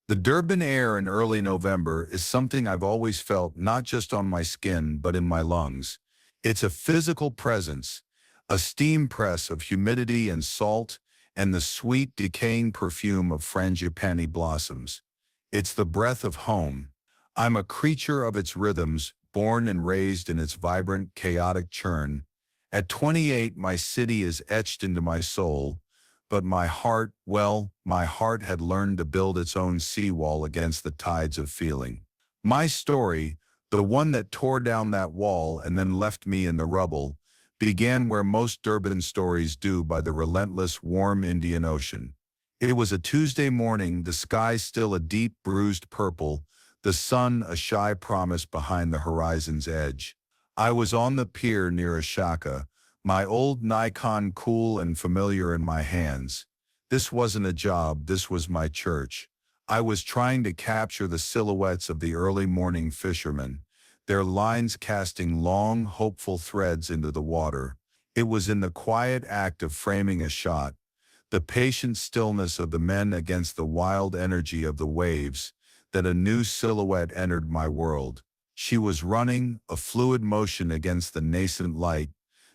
The Durban air in early November is something I've always felt not just on my skin but in my lungs. It's a physical presence, a steam press of humidity and salt, and the sweet, decaying perfume of frangipani blossoms. It's the breath of home. I'm a creature of its rhythms, born and raised in its vibrant, chaotic churn. At 28, my city is etched into my soul, but my heart, well, my heart had learned to build its own seawall against the tides of feeling. My story, the one that tore down that wall and then left me in the rubble, began where most Durban stories do, by the relentless, warm Indian Ocean. It was a Tuesday morning, the sky still a deep, bruised purple, the sun a shy promise behind the horizon's edge. I was on the pier near Ashaka, my old Nikon cool and familiar in my hands. This wasn't a job, this was my church. I was trying to capture the silhouettes of the early morning fishermen, their lines casting long, hopeful threads into the water. It was in the quiet act of framing a shot, the patient stillness of the men against the wild energy of the waves, that a new silhouette entered my world. She was running, a fluid motion against the nascent light,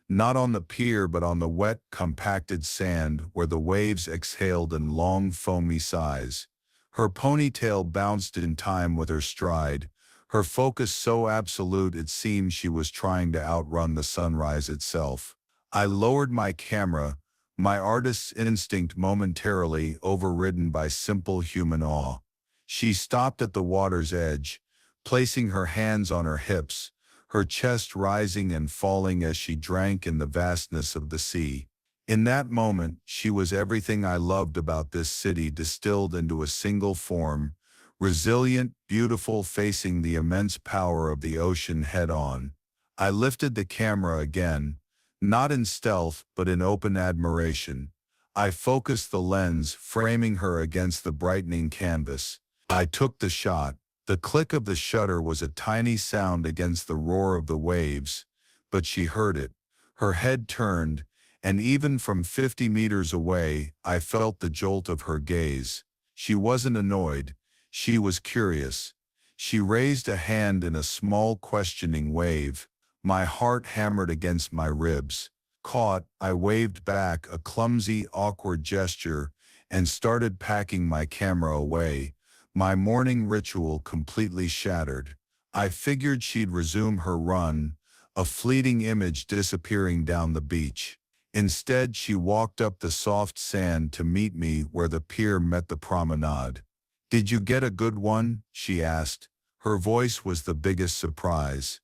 not on the pier but on the wet, compacted sand where the waves exhaled in long, foamy sighs. Her ponytail bounced in time with her stride, her focus so absolute it seemed she was trying to outrun the sunrise itself. I lowered my camera, my artist's instinct momentarily overridden by simple human awe. She stopped at the water's edge, placing her hands on her hips, her chest rising and falling as she drank in the vastness of the sea. In that moment, she was everything I loved about this city distilled into a single form, resilient, beautiful, facing the immense power of the ocean head-on. I lifted the camera again, not in stealth but in open admiration. I focused the lens, framing her against the brightening canvas. I took the shot. The click of the shutter was a tiny sound against the roar of the waves, but she heard it. Her head turned, and even from 50 meters away, I felt the jolt of her gaze. She wasn't annoyed. She was curious. She raised a hand in a small questioning wave. My heart hammered against my ribs. Caught, I waved back a clumsy, awkward gesture and started packing my camera away, my morning ritual completely shattered. I figured she'd resume her run, a fleeting image disappearing down the beach. Instead, she walked up the soft sand to meet me where the pier met the promenade. "Did you get a good one?" she asked. Her voice was the biggest surprise.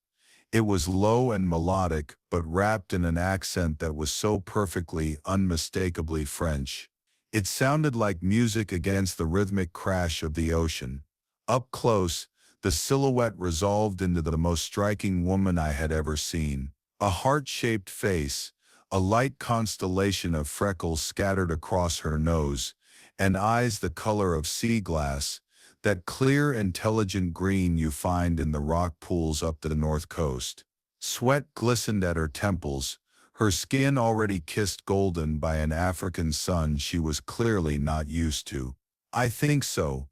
It was low and melodic, but wrapped in an accent that was so perfectly, unmistakably French. It sounded like music against the rhythmic crash of the ocean. Up close, the silhouette resolved into the most striking woman I had ever seen. A heart-shaped face, a light constellation of freckles scattered across her nose, and eyes the color of sea glass, that clear, intelligent green you find in the rock pools up the north coast. Sweat glistened at her temples, her skin already kissed golden by an African sun she was clearly not used to. "I think so."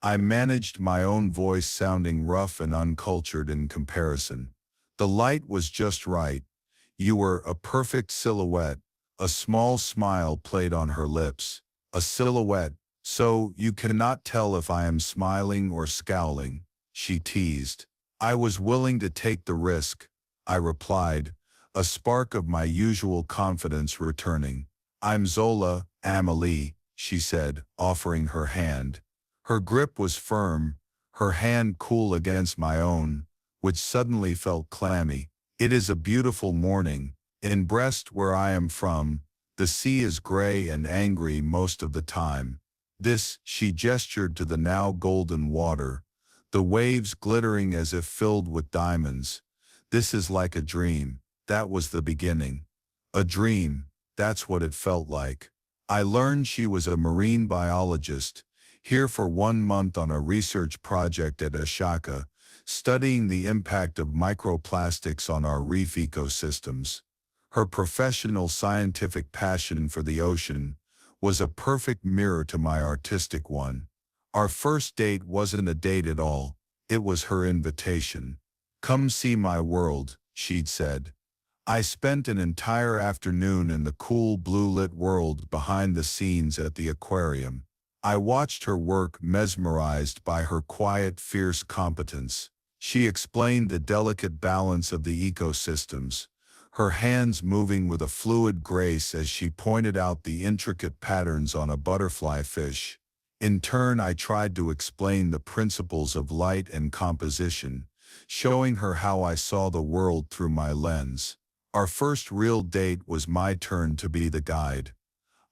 I managed, my own voice sounding rough and uncultured in comparison. The light was just right. You were a perfect silhouette. A small smile played on her lips. A silhouette. "So you cannot tell if I am smiling or scowling," she teased. "I was willing to take the risk," I replied, a spark of my usual confidence returning. "I'm Zola, Amelie," she said, offering her hand. Her grip was firm, her hand cool against my own, which suddenly felt clammy. "It is a beautiful morning. In Brest, where I am from, the sea is gray and angry most of the time. This," she gestured to the now golden water, the waves glittering as if filled with diamonds. "This is like a dream." That was the beginning. A dream, that's what it felt like. I learned she was a marine biologist, here for 1 month on a research project at Ashaka, studying the impact of microplastics on our reef ecosystems. Her professional scientific passion for the ocean was a perfect mirror to my artistic one. Our first date wasn't a date at all. It was her invitation. "Come see my world," she'd said. I spent an entire afternoon in the cool blue-lit world behind the scenes at the aquarium. I watched her work, mesmerized by her quiet, fierce competence. She explained the delicate balance of the ecosystems, her hands moving with a fluid grace as she pointed out the intricate patterns on a butterfly fish. In turn, I tried to explain the principles of light and composition, showing her how I saw the world through my lens. Our first real date was my turn to be the guide.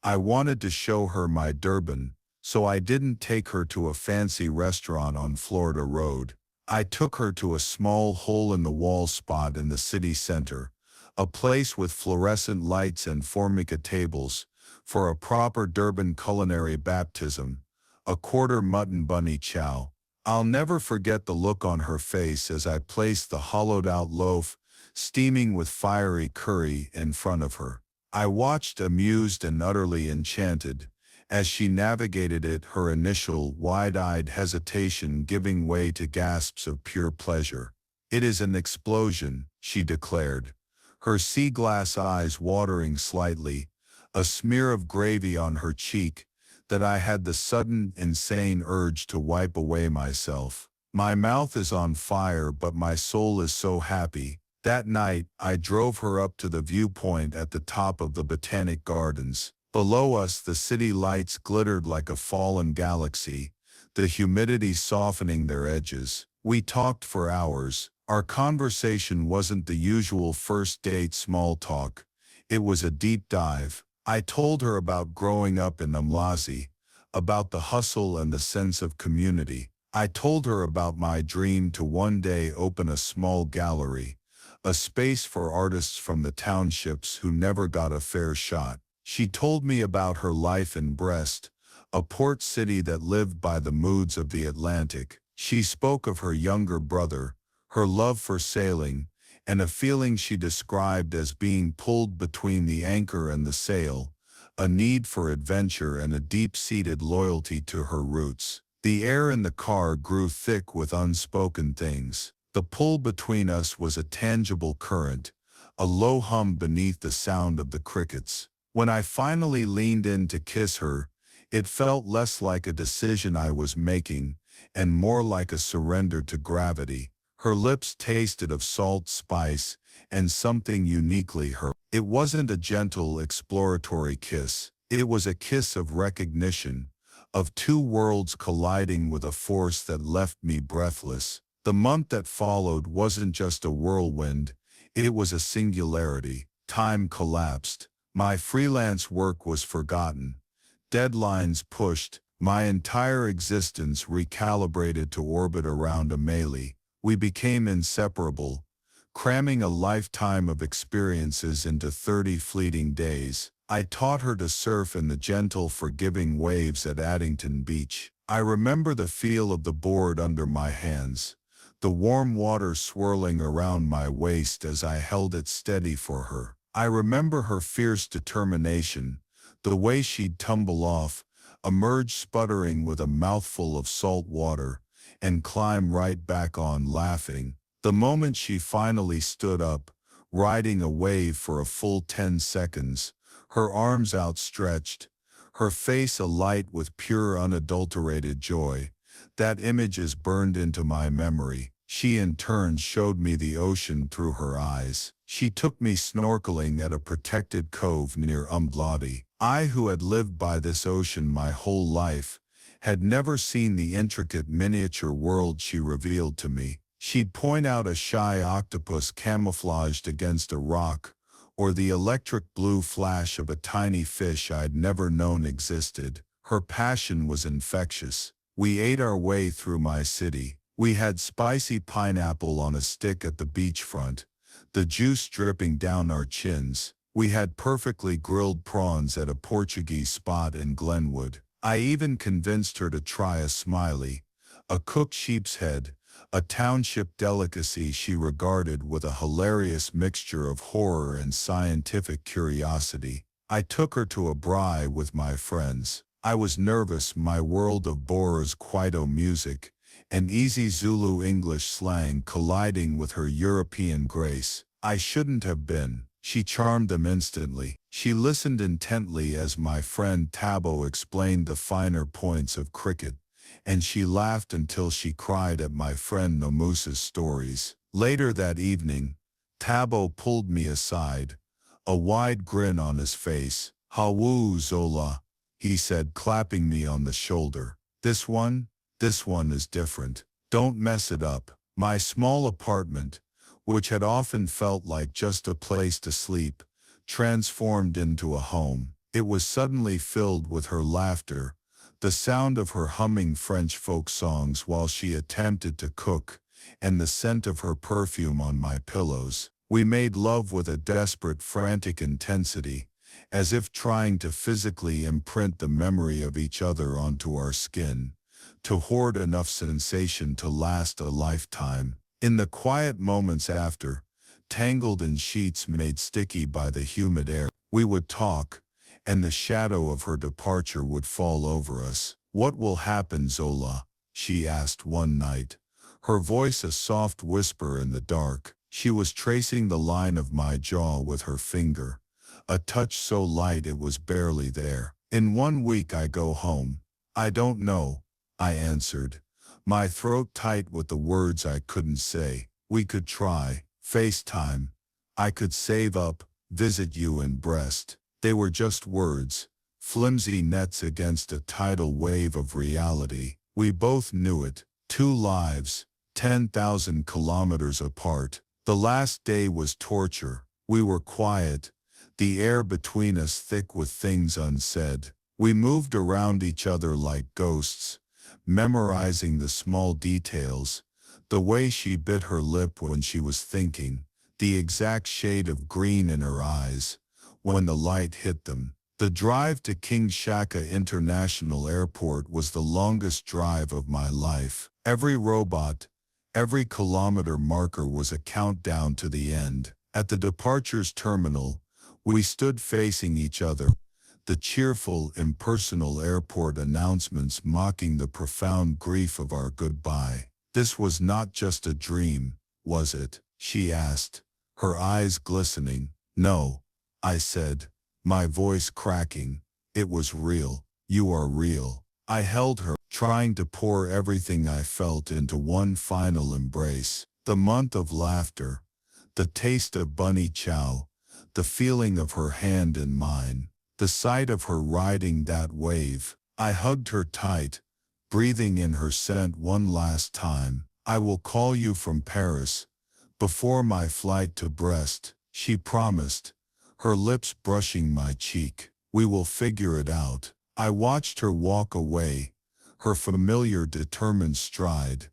I wanted to show her my Durban, so I didn't take her to a fancy restaurant on Florida Road. I took her to a small hole-in-the-wall spot in the city center, a place with fluorescent lights and formica tables, for a proper Durban culinary baptism, a quarter mutton bunny chow. I'll never forget the look on her face as I placed the hollowed-out loaf, steaming with fiery curry, in front of her. I watched, amused and utterly enchanted, as she navigated it, her initial wide-eyed hesitation giving way to gasps of pure pleasure. "It is an explosion," she declared, her sea glass eyes watering slightly, a smear of gravy on her cheek, that I had the sudden, insane urge to wipe away myself. "My mouth is on fire, but my soul is so happy." That night, I drove her up to the viewpoint at the top of the Botanic Gardens. Below us, the city lights glittered like a fallen galaxy, the humidity softening their edges. We talked for hours. Our conversation wasn't the usual first date small talk. It was a deep dive. I told her about growing up in Umlazi, about the hustle and the sense of community. I told her about my dream to one day open a small gallery, a space for artists from the townships who never got a fair shot. She told me about her life in Brest, a port city that lived by the moods of the Atlantic. She spoke of her younger brother, her love for sailing, and a feeling she described as being pulled between the anchor and the sail, a need for adventure and a deep-seated loyalty to her roots. The air in the car grew thick with unspoken things. The pull between us was a tangible current, a low hum beneath the sound of the crickets. When I finally leaned in to kiss her, it felt less like a decision I was making and more like a surrender to gravity. Her lips tasted of salt, spice, and something uniquely her. It wasn't a gentle, exploratory kiss. It was a kiss of recognition, of two worlds colliding with a force that left me breathless. The month that followed wasn't just a whirlwind, it was a singularity. Time collapsed. My freelance work was forgotten. Deadlines pushed. My entire existence recalibrated to orbit around Amélie. We became inseparable, cramming a lifetime of experiences into 30 fleeting days. I taught her to surf in the gentle, forgiving waves at Addington Beach. I remember the feel of the board under my hands, the warm water swirling around my waist as I held it steady for her. I remember her fierce determination, the way she'd tumble off, emerge sputtering with a mouthful of salt water, and climb right back on laughing. The moment she finally stood up, riding a wave for a full 10 seconds, her arms outstretched, her face alight with pure unadulterated joy, that image is burned into my memory. She in turn showed me the ocean through her eyes. She took me snorkeling at a protected cove near Umlazi. I, who had lived by this ocean my whole life, had never seen the intricate miniature world she revealed to me. She'd point out a shy octopus camouflaged against a rock, or the electric blue flash of a tiny fish I'd never known existed. Her passion was infectious. We ate our way through my city. We had spicy pineapple on a stick at the beachfront, the juice dripping down our chins. We had perfectly grilled prawns at a Portuguese spot in Glenwood. I even convinced her to try a smiley, a cooked sheep's head, a township delicacy she regarded with a hilarious mixture of horror and scientific curiosity. I took her to a braai with my friends. I was nervous, my world of Bora's Kwaito music and easy Zulu English slang colliding with her European grace. I shouldn't have been. She charmed them instantly. She listened intently as my friend Tabo explained the finer points of cricket, and she laughed until she cried at my friend Nomusa's stories. Later that evening, Tabo pulled me aside, a wide grin on his face. "Hawu Zola," he said, clapping me on the shoulder. This one is different. Don't mess it up." My small apartment, which had often felt like just a place to sleep, transformed into a home. It was suddenly filled with her laughter, the sound of her humming French folk songs while she attempted to cook, and the scent of her perfume on my pillows. We made love with a desperate, frantic intensity, as if trying to physically imprint the memory of each other onto our skin, to hoard enough sensation to last a lifetime. In the quiet moments after, tangled in sheets made sticky by the humid air, we would talk, and the shadow of her departure would fall over us. "What will happen, Zola?" she asked one night, her voice a soft whisper in the dark. She was tracing the line of my jaw with her finger, a touch so light it was barely there. "In 1 week I go home." "I don't know," I answered, my throat tight with the words I couldn't say. "We could try FaceTime. I could save up, visit you in Brest." They were just words, flimsy nets against a tidal wave of reality. We both knew it. 2 lives, 10,000 kilometers apart. The last day was torture. We were quiet, the air between us thick with things unsaid. We moved around each other like ghosts, memorizing the small details, the way she bit her lip when she was thinking, the exact shade of green in her eyes when the light hit them. The drive to King Shaka International Airport was the longest drive of my life. Every robot, every kilometer marker was a countdown to the end. At the departures terminal, we stood facing each other, the cheerful, impersonal airport announcements mocking the profound grief of our goodbye. "This was not just a dream, was it?" she asked, her eyes glistening. "No," I said, my voice cracking. "It was real. You are real." I held her, trying to pour everything I felt into one final embrace. The month of laughter, the taste of bunny chow, the feeling of her hand in mine, the sight of her riding that wave. I hugged her tight, breathing in her scent one last time. "I will call you from Paris, before my flight to Brest," she promised, her lips brushing my cheek. "We will figure it out." I watched her walk away, her familiar determined stride,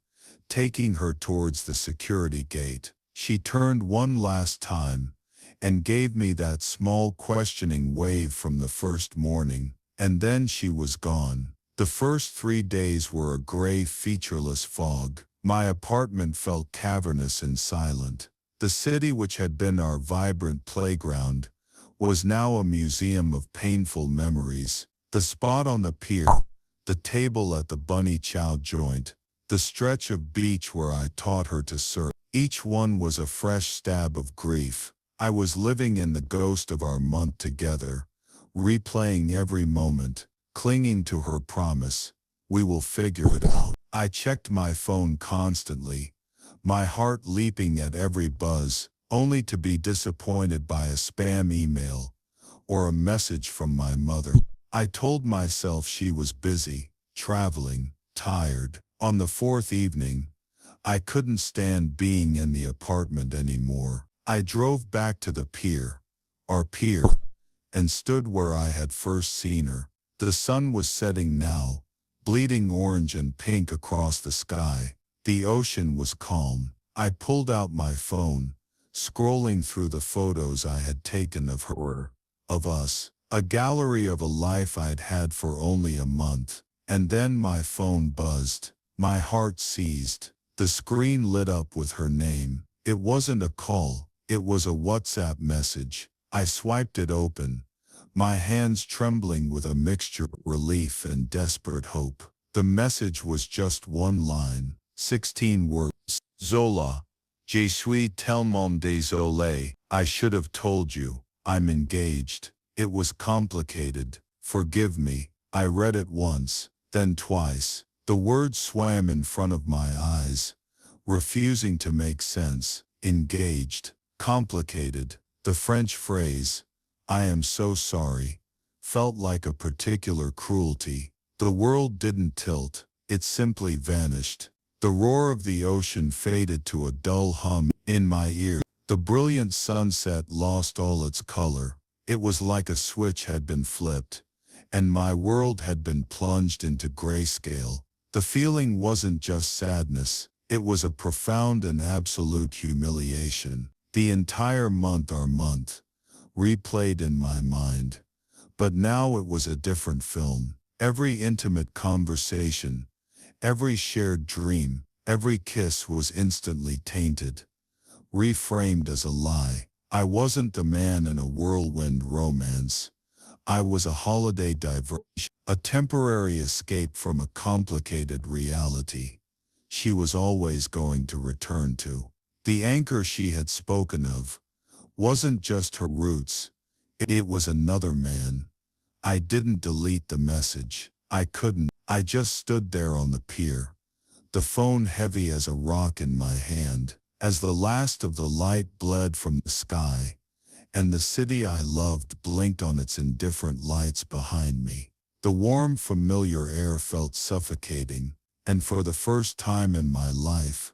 taking her towards the security gate. She turned one last time, and gave me that small questioning wave from the first morning, and then she was gone. The first 3 days were a gray, featureless fog. My apartment felt cavernous and silent. The city which had been our vibrant playground was now a museum of painful memories. The spot on the pier, the table at the bunny chow joint, the stretch of beach where I taught her to surf, each one was a fresh stab of grief. I was living in the ghost of our month together, replaying every moment, clinging to her promise, "We will figure it out." I checked my phone constantly, my heart leaping at every buzz, only to be disappointed by a spam email or a message from my mother. I told myself she was busy, traveling, tired. On the 4th evening, I couldn't stand being in the apartment anymore. I drove back to the pier, our pier, and stood where I had first seen her. The sun was setting now, bleeding orange and pink across the sky. The ocean was calm. I pulled out my phone, scrolling through the photos I had taken of her, of us, a gallery of a life I'd had for only a month. And then my phone buzzed. My heart seized. The screen lit up with her name. It wasn't a call, it was a WhatsApp message. I swiped it open, my hands trembling with a mixture of relief and desperate hope. The message was just one line, 16 words. Zola, je suis tellement désolé. I should have told you, I'm engaged. It was complicated. Forgive me. I read it once, then twice. The words swam in front of my eyes, refusing to make sense. Engaged, complicated. The French phrase, I am so sorry, felt like a particular cruelty. The world didn't tilt, it simply vanished. The roar of the ocean faded to a dull hum in my ear. The brilliant sunset lost all its color. It was like a switch had been flipped, and my world had been plunged into grayscale. The feeling wasn't just sadness, it was a profound and absolute humiliation. The entire month, our month, replayed in my mind. But now it was a different film. Every intimate conversation, every shared dream, every kiss was instantly tainted, reframed as a lie. I wasn't the man in a whirlwind romance. I was a holiday diversion, a temporary escape from a complicated reality she was always going to return to. The anchor she had spoken of wasn't just her roots, it was another man. I didn't delete the message. I couldn't. I just stood there on the pier, the phone heavy as a rock in my hand, as the last of the light bled from the sky, and the city I loved blinked on its indifferent lights behind me. The warm, familiar air felt suffocating, and for the first time in my life,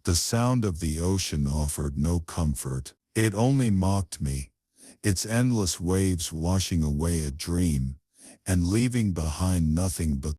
the sound of the ocean offered no comfort. It only mocked me, its endless waves washing away a dream, and leaving behind nothing but